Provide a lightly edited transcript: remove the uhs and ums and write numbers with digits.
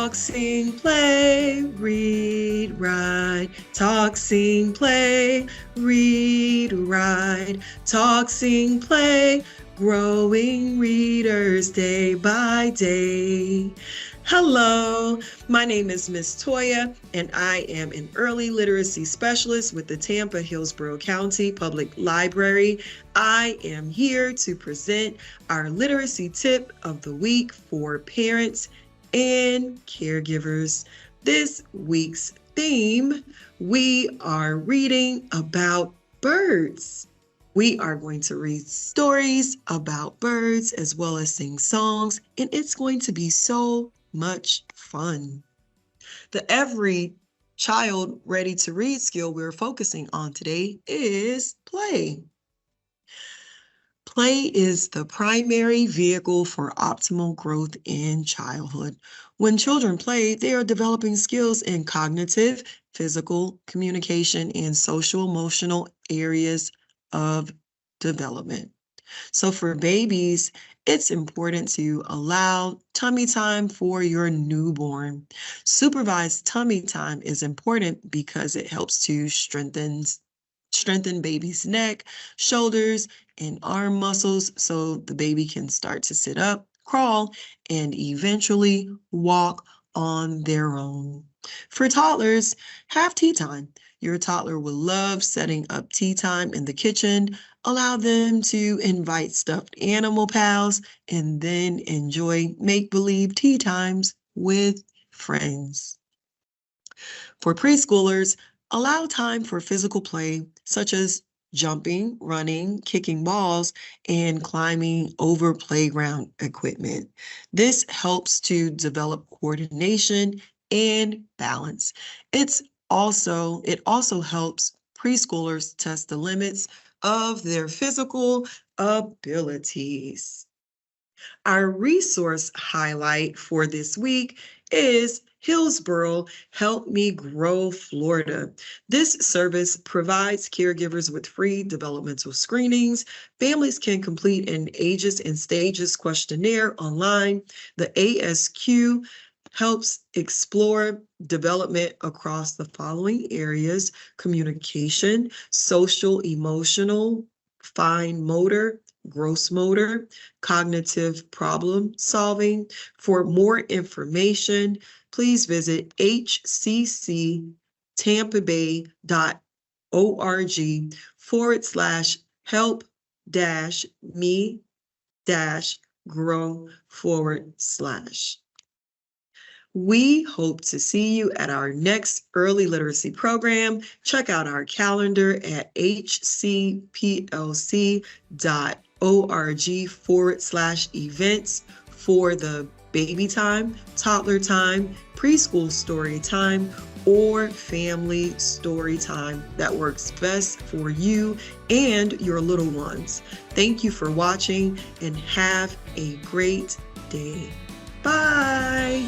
Talk, sing, play, read, write. Talk, sing, play, read, write. Talk, sing, play, growing readers day by day. Hello, my name is Miss Toya, and I am an early literacy specialist with the Tampa-Hillsborough County Public Library. I am here to present our literacy tip of the week for parents and caregivers. This week's theme, we are reading about birds. We are going to read stories about birds as well as sing songs, and it's going to be so much fun. The Every Child Ready to Read skill we're focusing on today is play. Play is the primary vehicle for optimal growth in childhood. When children play, they are developing skills in cognitive, physical, communication, and social-emotional areas of development. So for babies, it's important to allow tummy time for your newborn. Supervised tummy time is important because it helps to strengthen baby's neck, shoulders, and arm muscles so the baby can start to sit up, crawl, and eventually walk on their own. For toddlers, have tea time. Your toddler will love setting up tea time in the kitchen. Allow them to invite stuffed animal pals and then enjoy make-believe tea times with friends. For preschoolers, allow time for physical play, such as jumping, running, kicking balls, and climbing over playground equipment. This helps to develop coordination and balance. It also helps preschoolers test the limits of their physical abilities. Our resource highlight for this week is Hillsborough Help Me Grow Florida. This service provides caregivers with free developmental screenings. Families can complete an ages and stages questionnaire online. The ASQ helps explore development across the following areas: communication, social, emotional, fine motor, gross motor, cognitive problem solving. For more information, please visit hcctampabay.org/help-me-grow/. We hope to see you at our next early literacy program. Check out our calendar at hcplc.org/events for the baby time, toddler time, preschool story time, or family story time that works best for you and your little ones. Thank you for watching and have a great day. Bye.